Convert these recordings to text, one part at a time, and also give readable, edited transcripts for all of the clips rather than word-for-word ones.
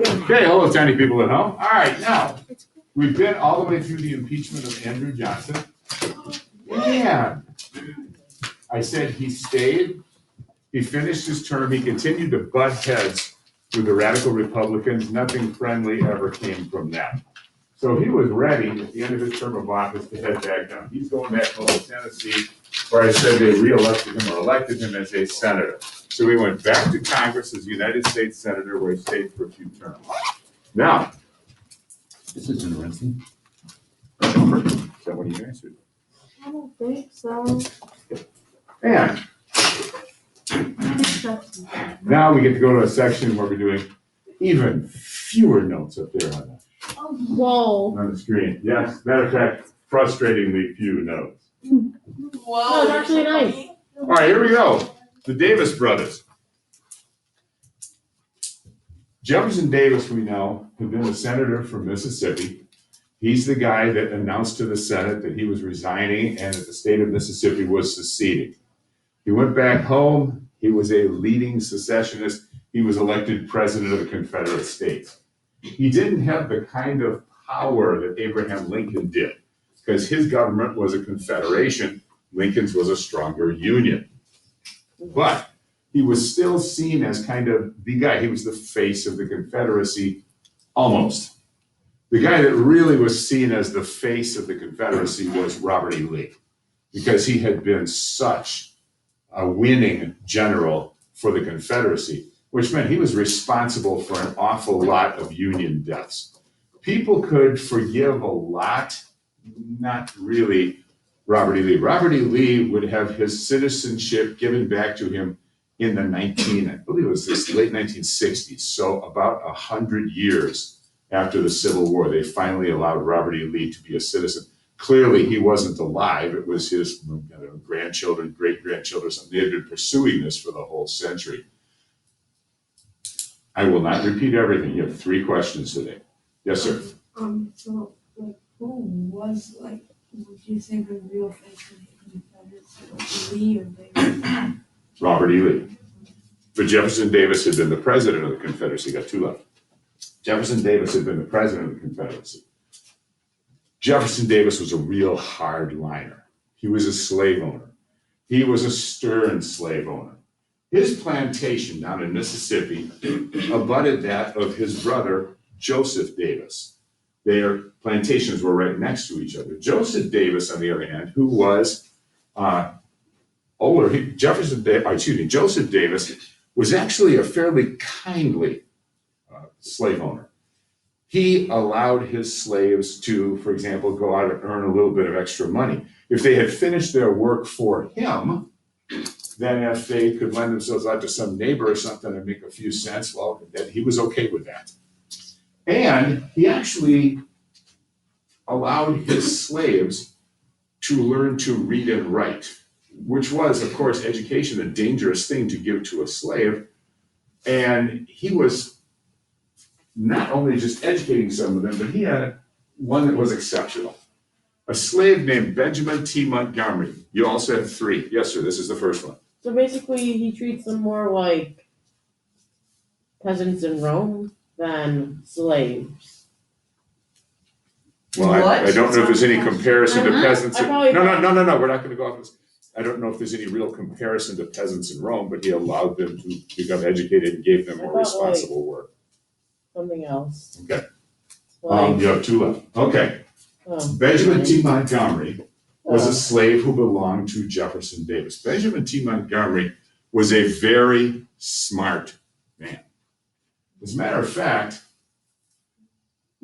Okay, hello, tiny people at home. All right, now, we've been all the way through the impeachment of Andrew Johnson. And I said he stayed, he finished his term, he continued to butt heads with the radical Republicans. Nothing friendly ever came from them. So he was ready at the end of his term of office to head back down. He's going back home to Tennessee, where I said they re-elected him or elected him as a senator. So he went back to Congress as a United States Senator, where he stayed for a few terms. Now, this is interesting. Is that what you answered? I don't think so. And now we get to go to a section where we're doing even fewer notes up there on Whoa. the screen. Yes, matter of fact, frustratingly few notes. Whoa, it's actually nice. All right, here we go. The Davis brothers. Jefferson Davis, we know, had been a senator from Mississippi. He's the guy that announced to the Senate that he was resigning and that the state of Mississippi was seceding. He went back home. He was a leading secessionist. He was elected president of the Confederate States. He didn't have the kind of power that Abraham Lincoln did, because his government was a confederation. Lincoln's was a stronger union. But he was still seen as kind of the guy. He was the face of the Confederacy, almost. The guy that really was seen as the face of the Confederacy was Robert E. Lee, because he had been such a winning general for the Confederacy, which meant he was responsible for an awful lot of Union deaths. People could forgive a lot, not really Robert E. Lee. Robert E. Lee would have his citizenship given back to him in the I believe it was this late 1960s, so about 100 years after the Civil War, they finally allowed Robert E. Lee to be a citizen. Clearly, he wasn't alive. It was his grandchildren, great-grandchildren, something. They had been pursuing this for the whole century. I will not repeat everything. You have 3 questions today. Yes, sir. So, like, who was, like, would you say the real face of the Confederacy? Lee or Davis? Robert E. Lee. But Jefferson Davis had been the president of the Confederacy. Got 2 left. Jefferson Davis had been the president of the Confederacy. Jefferson Davis was a real hardliner. He was a slave owner. He was a stern slave owner. His plantation down in Mississippi abutted that of his brother, Joseph Davis. Their plantations were right next to each other. Joseph Davis, on the other hand, who was older, Joseph Davis was actually a fairly kindly slave owner. He allowed his slaves to, for example, go out and earn a little bit of extra money. If they had finished their work for him, then if they could lend themselves out to some neighbor or something and make a few cents, well, then he was okay with that. And he actually allowed his slaves to learn to read and write, which was, of course, education, a dangerous thing to give to a slave. And he was not only just educating some of them, but he had one that was exceptional. A slave named Benjamin T. Montgomery. You also have 3. Yes, sir, this is the first one. So basically, he treats them more like peasants in Rome than slaves. Well, I don't know if there's any comparison to peasants. No, we're not going to go off this. I don't know if there's any real comparison to peasants in Rome, but he allowed them to become educated and gave them more responsible work. Something else. Okay. Like, You have 2 left. Okay. Benjamin T. Montgomery was a slave who belonged to Jefferson Davis. Benjamin T. Montgomery was a very smart man. As a matter of fact,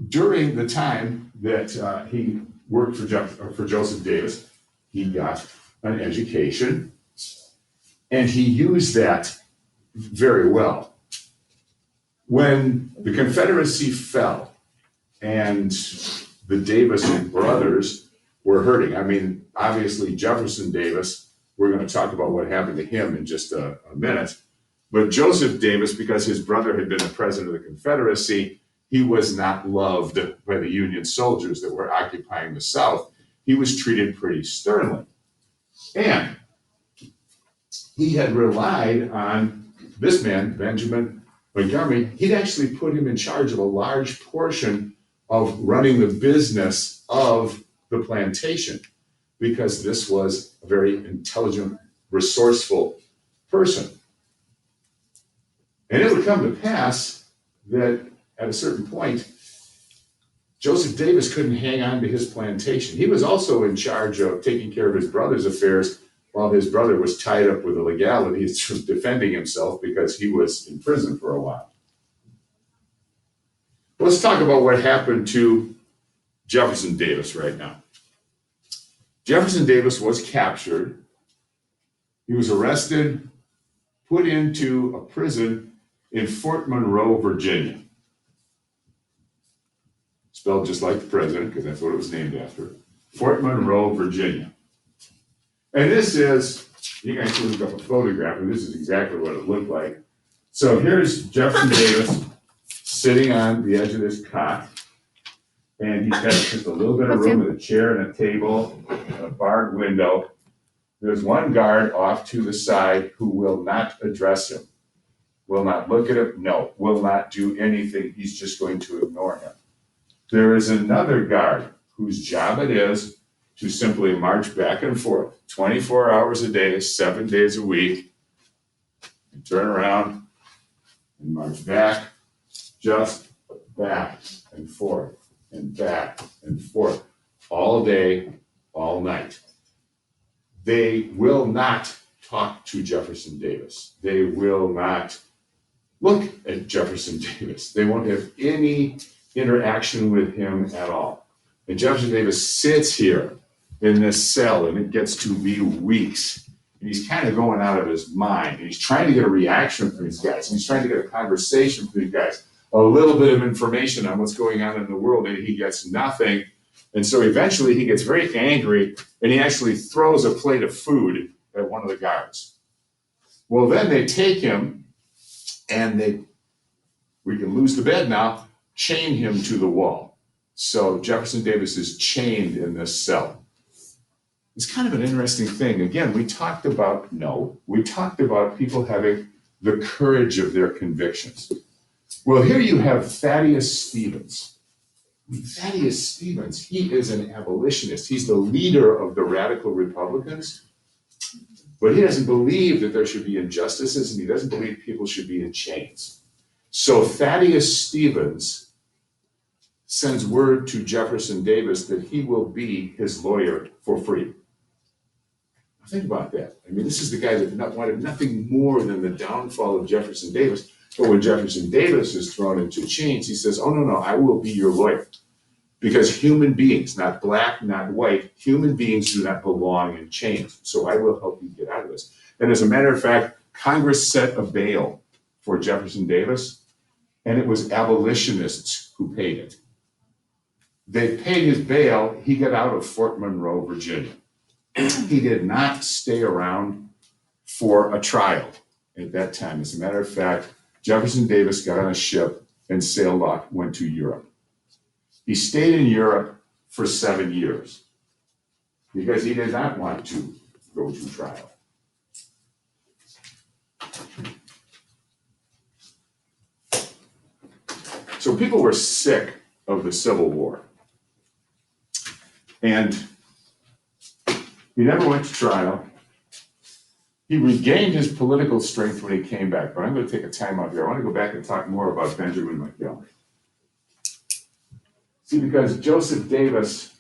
during the time that he worked for Joseph Davis, he got an education, and he used that very well. When the Confederacy fell and the Davis brothers were hurting, I mean, obviously Jefferson Davis, we're going to talk about what happened to him in just a minute, but Joseph Davis, because his brother had been the president of the Confederacy, he was not loved by the Union soldiers that were occupying the South. He was treated pretty sternly. And he had relied on this man, Montgomery, he'd actually put him in charge of a large portion of running the business of the plantation, because this was a very intelligent, resourceful person. And it would come to pass that at a certain point, Joseph Davis couldn't hang on to his plantation. He was also in charge of taking care of his brother's affairs while his brother was tied up with the legalities of defending himself because he was in prison for a while. Let's talk about what happened to Jefferson Davis right now. Jefferson Davis was captured. He was arrested, put into a prison in Fort Monroe, Virginia. Spelled just like the president, because that's what it was named after. Fort Monroe, Virginia. And this is, you guys can look up a photograph, and this is exactly what it looked like. So here's Jefferson Davis sitting on the edge of this cot, and he's got just a little bit of room with a chair and a table, and a barred window. There's one guard off to the side who will not address him, will not look at him, no, will not do anything. He's just going to ignore him. There is another guard whose job it is to simply march back and forth 24 hours a day, 7 days a week, and turn around and march back, just back and forth and back and forth all day, all night. They will not talk to Jefferson Davis. They will not look at Jefferson Davis. They won't have any interaction with him at all. And Jefferson Davis sits here in this cell, and it gets to be weeks. And he's kind of going out of his mind. And he's trying to get a reaction from these guys. And he's trying to get a conversation from these guys, a little bit of information on what's going on in the world, and he gets nothing. And so eventually he gets very angry, and he actually throws a plate of food at one of the guards. Well, then they take him, and we can lose the bed now, chain him to the wall. So Jefferson Davis is chained in this cell. It's kind of an interesting thing. Again, we talked about people having the courage of their convictions. Well, here you have Thaddeus Stevens. Thaddeus Stevens, he is an abolitionist. He's the leader of the radical Republicans, but he doesn't believe that there should be injustices, and he doesn't believe people should be in chains. So Thaddeus Stevens sends word to Jefferson Davis that he will be his lawyer for free. Think about that. I mean, this is the guy that wanted nothing more than the downfall of Jefferson Davis. But when Jefferson Davis is thrown into chains, he says, oh, no, I will be your lawyer. Because human beings, not black, not white, human beings do not belong in chains. So I will help you get out of this. And as a matter of fact, Congress set a bail for Jefferson Davis, and it was abolitionists who paid it. They paid his bail. He got out of Fort Monroe, Virginia. He did not stay around for a trial at that time. As a matter of fact, Jefferson Davis got on a ship and sailed off, went to Europe. He stayed in Europe for 7 years because he did not want to go to trial. So people were sick of the Civil War. And he never went to trial. He regained his political strength when he came back, but I'm going to take a time out here. I want to go back and talk more about Benjamin Montgomery. See, because Joseph Davis,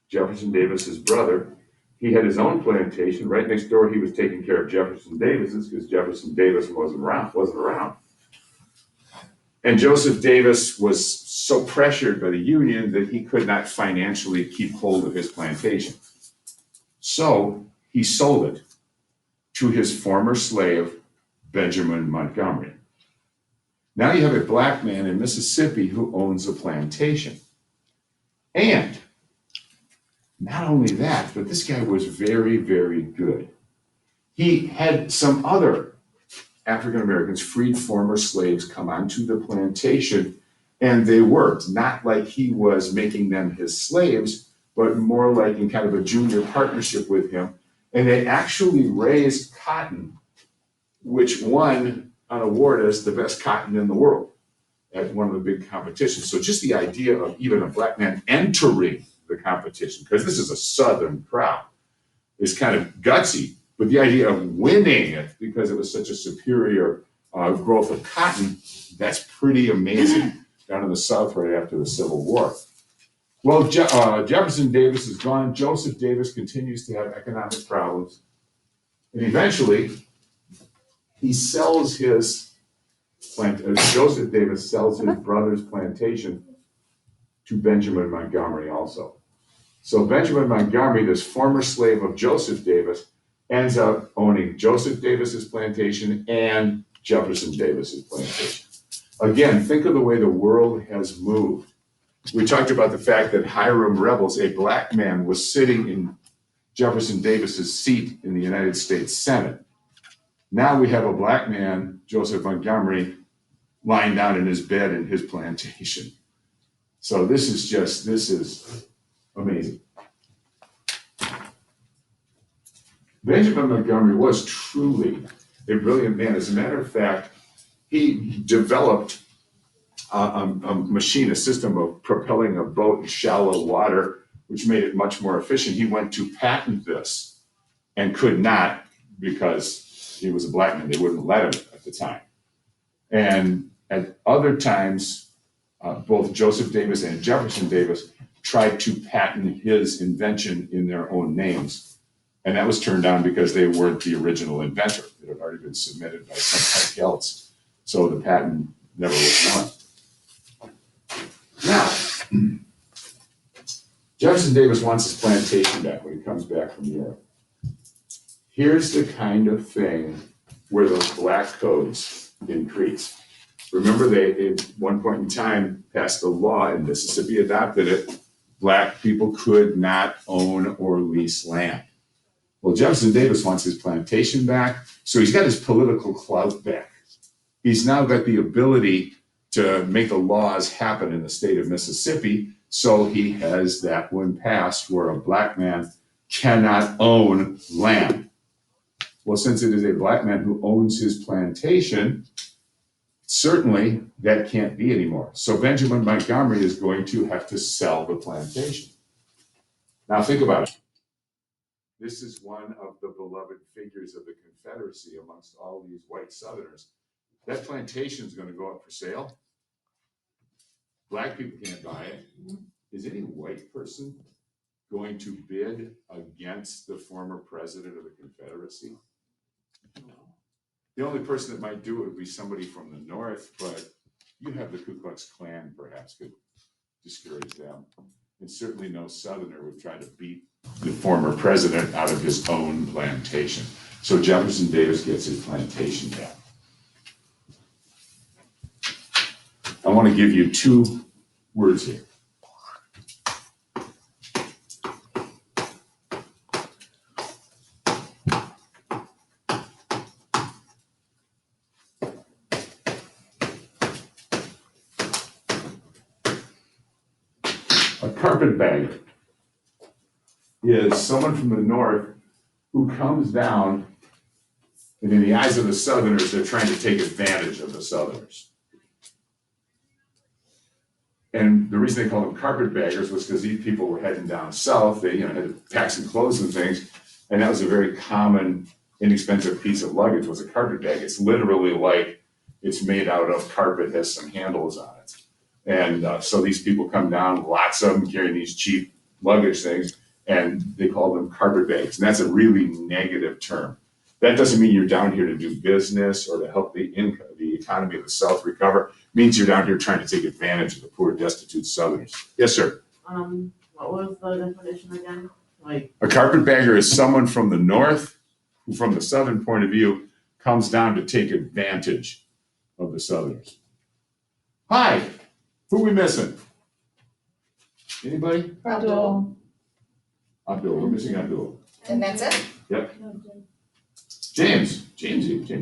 Jefferson Davis's brother, he had his own plantation. Right next door, he was taking care of Jefferson Davis's because Jefferson Davis wasn't around. And Joseph Davis was so pressured by the Union that he could not financially keep hold of his plantation. So he sold it to his former slave, Benjamin Montgomery. Now you have a black man in Mississippi who owns a plantation. And not only that, but this guy was very, very good. He had some other African Americans, freed former slaves, come onto the plantation, and they worked, not like he was making them his slaves, but more like in kind of a junior partnership with him. And they actually raised cotton, which won an award as the best cotton in the world at one of the big competitions. So just the idea of even a black man entering the competition, because this is a Southern crowd, is kind of gutsy. But the idea of winning it because it was such a superior growth of cotton, that's pretty amazing down in the South right after the Civil War. Well, Jefferson Davis is gone. Joseph Davis continues to have economic problems. And eventually, he sells his Joseph Davis sells his brother's plantation to Benjamin Montgomery also. So Benjamin Montgomery, this former slave of Joseph Davis, ends up owning Joseph Davis's plantation and Jefferson Davis's plantation. Again, think of the way the world has moved. We talked about the fact that Hiram Rebels, a black man, was sitting in Jefferson Davis's seat in the United States Senate. Now we have a black man, Joseph Montgomery, lying down in his bed in his plantation. So this is amazing. Benjamin Montgomery was truly a brilliant man. As a matter of fact, he developed a machine, a system of propelling a boat in shallow water, which made it much more efficient. He went to patent this and could not because he was a black man. They wouldn't let him at the time. And at other times, both Joseph Davis and Jefferson Davis tried to patent his invention in their own names. And that was turned down because they weren't the original inventor. It had already been submitted by somebody else. So the patent never was won. Now, Jefferson Davis wants his plantation back when he comes back from Europe. Here's the kind of thing where those black codes increase. Remember, they, at one point in time, passed a law, and Mississippi adopted it. Black people could not own or lease land. Well, Jefferson Davis wants his plantation back, so he's got his political clout back. He's now got the ability to make the laws happen in the state of Mississippi, so he has that one passed where a black man cannot own land. Well, since it is a black man who owns his plantation, certainly that can't be anymore. So Benjamin Montgomery is going to have to sell the plantation. Now think about it. This is one of the beloved figures of the Confederacy amongst all these white Southerners. That plantation is going to go up for sale. Black people can't buy it. Is any white person going to bid against the former president of the Confederacy? No. The only person that might do it would be somebody from the North, but you have the Ku Klux Klan perhaps could discourage them. And certainly no Southerner would try to beat the former president out of his own plantation. So Jefferson Davis gets his plantation back. I want to give you two words here. A carpetbagger is someone from the North who comes down, and in the eyes of the Southerners, they're trying to take advantage of the Southerners. And the reason they called them carpetbaggers was because these people were heading down south. They had to pack some clothes and things, and that was a very common, inexpensive piece of luggage was a carpetbag. It's literally like it's made out of carpet, has some handles on it. And so these people come down, lots of them carrying these cheap luggage things, and they call them carpetbags. And that's a really negative term. That doesn't mean you're down here to do business or to help the economy of the South recover. It means you're down here trying to take advantage of the poor, destitute Southerners. Yes, sir. What was the definition again? Like a carpetbagger is someone from the North who, from the Southern point of view, comes down to take advantage of the Southerners. Hi, who are we missing? Anybody? Abdul. Abdul, we're missing Abdul. And that's it? Yep. James.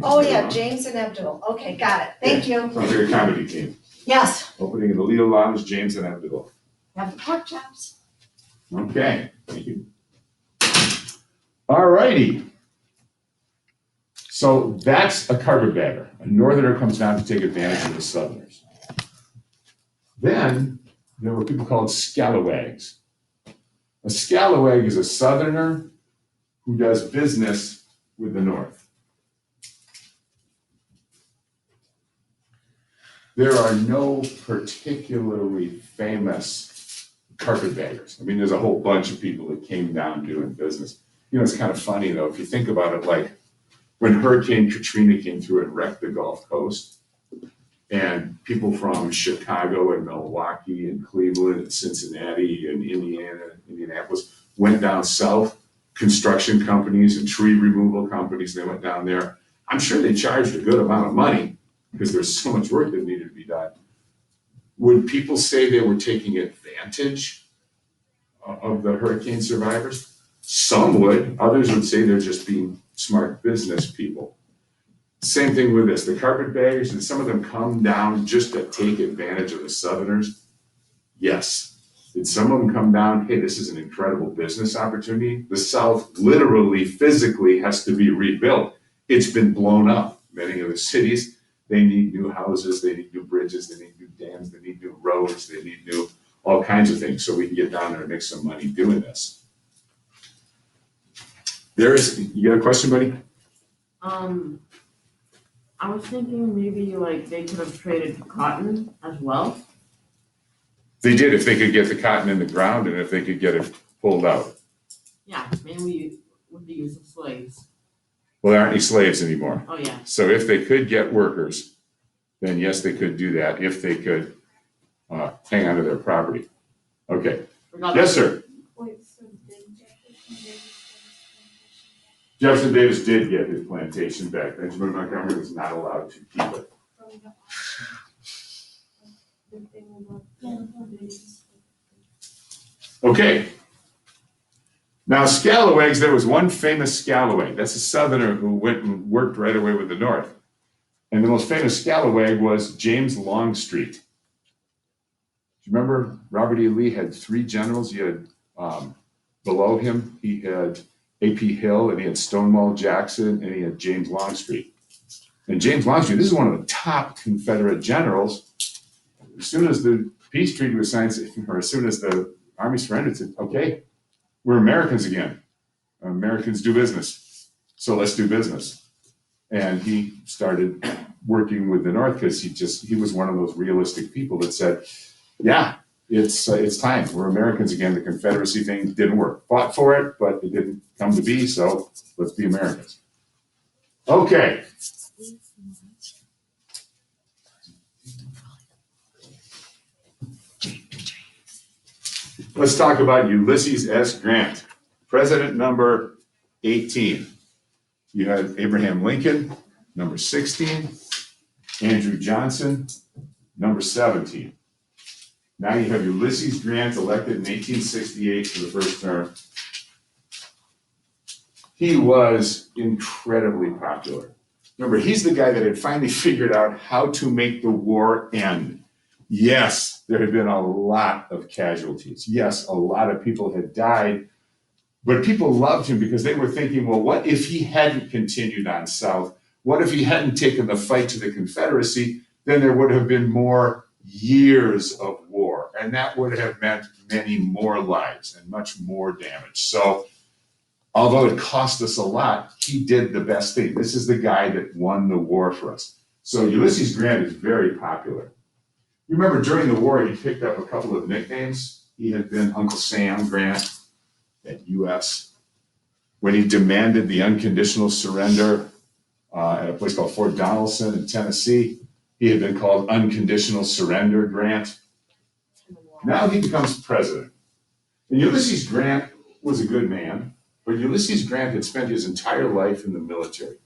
Oh, yeah, James and Abdul. Okay, got it. Thank you. Sounds like a comedy team. Yes. Opening in the Lido Lounge, James and Abdul. Have the pork chops. Okay, thank you. All righty. So that's a carpetbagger. A northerner comes down to take advantage of the southerners. Then there were people called scalawags. A scalawag is a southerner who does business with the north. There are no particularly famous carpetbaggers. I mean, there's a whole bunch of people that came down doing business. You know, it's kind of funny though, if you think about it, like when Hurricane Katrina came through and wrecked the Gulf Coast, and people from Chicago and Milwaukee and Cleveland and Cincinnati and Indiana, Indianapolis went down south, construction companies and tree removal companies, they went down there. I'm sure they charged a good amount of money because there's so much work that needed to be done. Would people say they were taking advantage of the hurricane survivors? Some would, others would say they're just being smart business people. Same thing with this, the carpetbaggers, and some of them come down just to take advantage of the southerners. Yes. Did some of them come down, hey, this is an incredible business opportunity? The South literally, physically has to be rebuilt. It's been blown up. Many of the cities, they need new houses, they need new bridges, they need new dams, they need new roads, they need new, all kinds of things, so we can get down there and make some money doing this. You got a question, buddy? I was thinking maybe like they could have traded cotton as well. They did, if they could get the cotton in the ground and if they could get it pulled out. Yeah, mainly with the use of slaves. Well, there aren't any slaves anymore. Oh, yeah. So if they could get workers, then yes, they could do that if they could hang on to their property. Okay. Yes, sir. Wait, so did Jefferson Davis did get his plantation back. Benjamin Montgomery was not allowed to keep it. Okay. Now, scalawags, there was one famous scalawag. That's a southerner who went and worked right away with the North. And the most famous scalawag was James Longstreet. Do you remember Robert E. Lee had 3 generals? He had below him, he had A.P. Hill, and he had Stonewall Jackson, and he had James Longstreet. And James Longstreet, this is one of the top Confederate generals. As soon as the peace treaty was signed, or as soon as the army surrendered, said, okay, we're Americans again. Americans do business. So let's do business. And he started working with the North because he was one of those realistic people that said, yeah, it's time. We're Americans again. The Confederacy thing didn't work. Fought for it, but it didn't come to be, so let's be Americans. Okay. Let's talk about Ulysses S. Grant, president number 18. You had Abraham Lincoln, number 16, Andrew Johnson, number 17. Now you have Ulysses Grant, elected in 1868 for the first term. He was incredibly popular. Remember, he's the guy that had finally figured out how to make the war end. Yes, there had been a lot of casualties. Yes, a lot of people had died, but people loved him because they were thinking, well, what if he hadn't continued on south? What if he hadn't taken the fight to the Confederacy? Then there would have been more years of war, and that would have meant many more lives and much more damage. So although it cost us a lot, he did the best thing. This is the guy that won the war for us. So Ulysses Grant is very popular. You remember during the war, he picked up a couple of nicknames. He had been Uncle Sam Grant at US. When he demanded the unconditional surrender at a place called Fort Donelson in Tennessee, he had been called Unconditional Surrender Grant. Now he becomes president. And Ulysses Grant was a good man, but Ulysses Grant had spent his entire life in the military.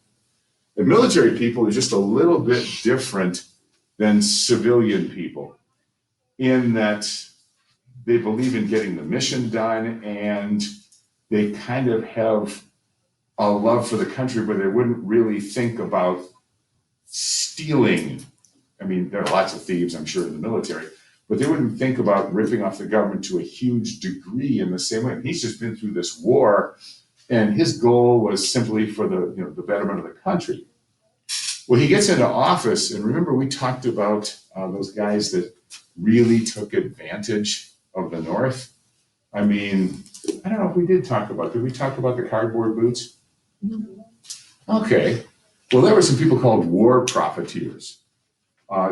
The military people are just a little bit different than civilian people in that they believe in getting the mission done and they kind of have a love for the country, but they wouldn't really think about stealing. I mean, there are lots of thieves, I'm sure, in the military, but they wouldn't think about ripping off the government to a huge degree in the same way. And he's just been through this war, and his goal was simply for the betterment of the country. Well, he gets into office, and remember we talked about those guys that really took advantage of the North? I mean, I don't know if we did talk about, did we talk about the cardboard boots? Okay, well, there were some people called war profiteers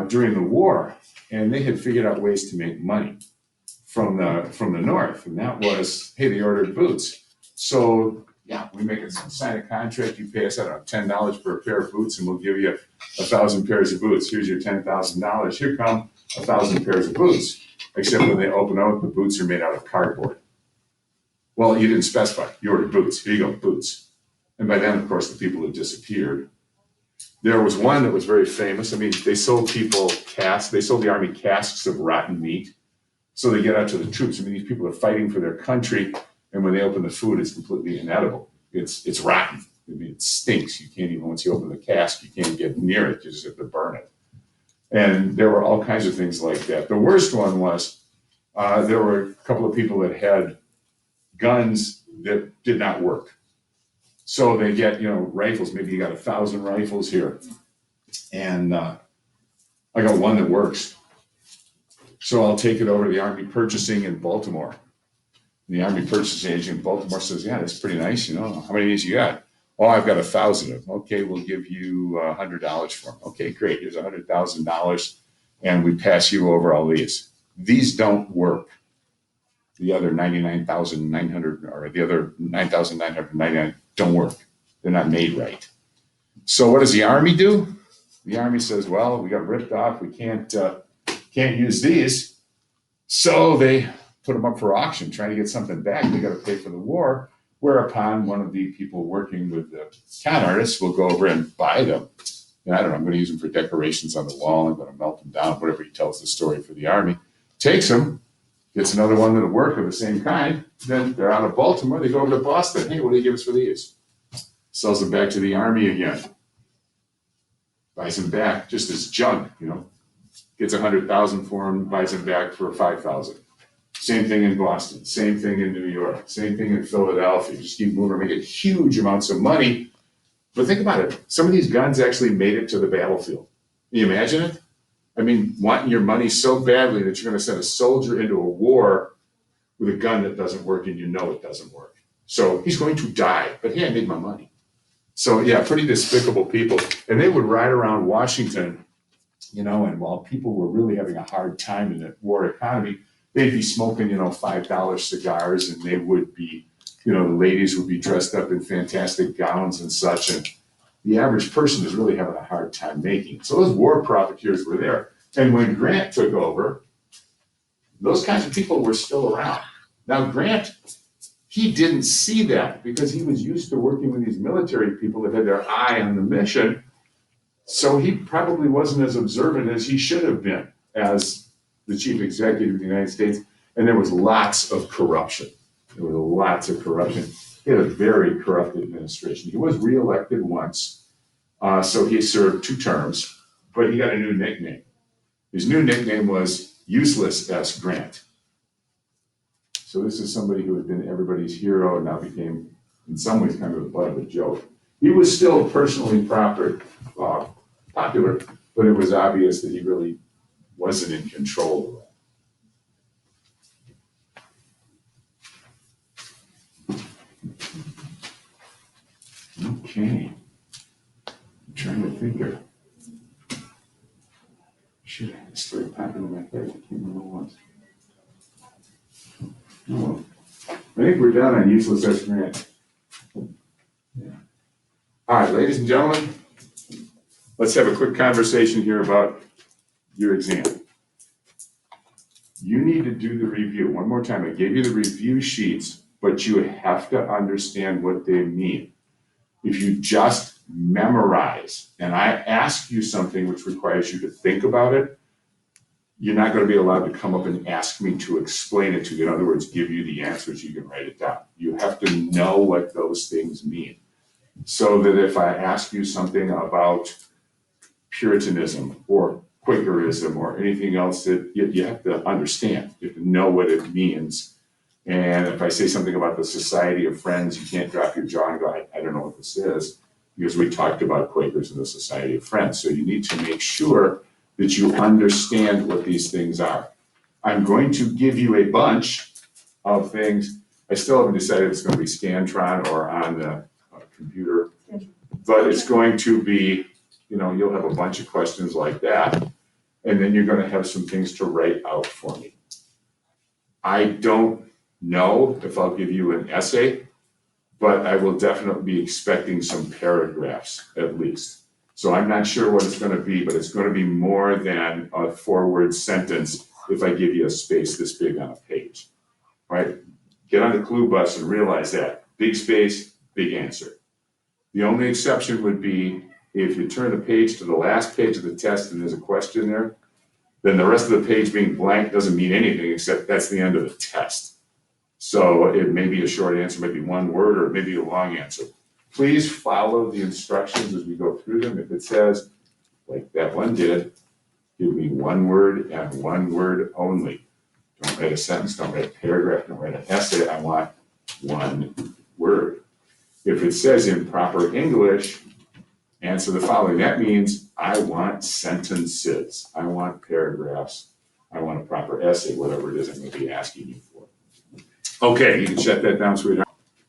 during the war, and they had figured out ways to make money from the North, and that was, hey, they ordered boots. So yeah, we make it sign a contract, you pay us, I don't know, $10 for a pair of boots, and we'll give you 1,000 pairs of boots. Here's your $10,000. Here come 1,000 pairs of boots. Except when they open up, the boots are made out of cardboard. Well, you didn't specify. You ordered boots. Here you go, boots. And by then, of course, the people had disappeared. There was one that was very famous. I mean, they sold people casks. They sold the army casks of rotten meat. So they get out to the troops. I mean, these people are fighting for their country, and when they open the food, it's completely inedible. It's rotten. I mean, it stinks. You can't even, once you open the cask, you can't get near it. You just have to burn it. And there were all kinds of things like that. The worst one was there were a couple of people that had guns that did not work. So they get, rifles. Maybe you got 1,000 rifles here. And I got one that works. So I'll take it over to the Army purchasing in Baltimore. And the Army purchasing agent in Baltimore says, yeah, that's pretty nice. How many of these you got? Oh, I've got 1,000 of them. Okay, we'll give you $100 for them. Okay, great. Here's $100,000, and we pass you over all these. These don't work. The other 99,900 or the other 9,999 don't work. They're not made right. So what does the Army do? The Army says, well, we got ripped off. We can't use these. So they put them up for auction, trying to get something back. They got to pay for the war. Whereupon one of the people working with the con artists will go over and buy them. And I don't know, I'm going to use them for decorations on the wall. I'm going to melt them down, whatever he tells the story for the Army. Takes them, gets another one that'll work of the same kind. Then they're out of Baltimore. They go over to Boston. Hey, what do you give us for these? Sells them back to the Army again. Buys them back just as junk, Gets 100,000 for them, buys them back for 5,000. Same thing in Boston, same thing in New York, same thing in Philadelphia. Just keep moving, making huge amounts of money. But think about it. Some of these guns actually made it to the battlefield. Can you imagine it? I mean, wanting your money so badly that you're going to send a soldier into a war with a gun that doesn't work, and it doesn't work. So he's going to die, but hey, I made my money. So yeah, pretty despicable people. And they would ride around Washington, and while people were really having a hard time in the war economy, they'd be smoking, $5 cigars, and they would be, the ladies would be dressed up in fantastic gowns and such. And the average person is really having a hard time making it. So those war profiteers were there. And when Grant took over, those kinds of people were still around. Now, Grant, he didn't see that because he was used to working with these military people that had their eye on the mission. So he probably wasn't as observant as he should have been as the chief executive of the United States. And there was lots of corruption. He had a very corrupt administration. He was reelected once, so he served 2 terms, but he got a new nickname. His new nickname was Useless S. Grant. So this is somebody who had been everybody's hero and now became, in some ways, kind of the butt of a joke. He was still personally popular, but it was obvious that he really wasn't in control of that. Okay. I'm trying to think of. Shit, I had a story popping in my head. I can't remember what. Oh, I think we're done on Useless S. Grant. Yeah. All right, ladies and gentlemen, let's have a quick conversation here about your exam. You need to do the review. One more time, I gave you the review sheets, but you have to understand what they mean. If you just memorize, and I ask you something which requires you to think about it, you're not going to be allowed to come up and ask me to explain it to you. In other words, give you the answers, you can write it down. You have to know what those things mean. So that if I ask you something about Puritanism or Quakerism or anything else, that you have to understand, you have to know what it means. And if I say something about the Society of Friends, you can't drop your jaw and go, I don't know what this is. because we talked about Quakers in the Society of Friends. So you need to make sure that you understand what these things are. I'm going to give you a bunch of things. I still haven't decided if it's going to be Scantron or on the computer, but it's going to be, you'll have a bunch of questions like that, and then you're going to have some things to write out for me. I don't know if I'll give you an essay, but I will definitely be expecting some paragraphs at least. So I'm not sure what it's going to be, but it's going to be more than a 4-word sentence if I give you a space this big on a page. All right? Get on the clue bus and realize that. Big space, big answer. The only exception would be if you turn the page to the last page of the test and there's a question there, then the rest of the page being blank doesn't mean anything except that's the end of the test. So it may be a short answer, maybe 1 word, or maybe a long answer. Please follow the instructions as we go through them. If it says, like that one did, give me 1 word and 1 word only. Don't write a sentence, don't write a paragraph, don't write an essay. I want 1 word. If it says in proper English, answer the following. That means I want sentences. I want paragraphs. I want a proper essay, whatever it is I'm going to be asking you for. Okay, you can shut that down, sweetheart.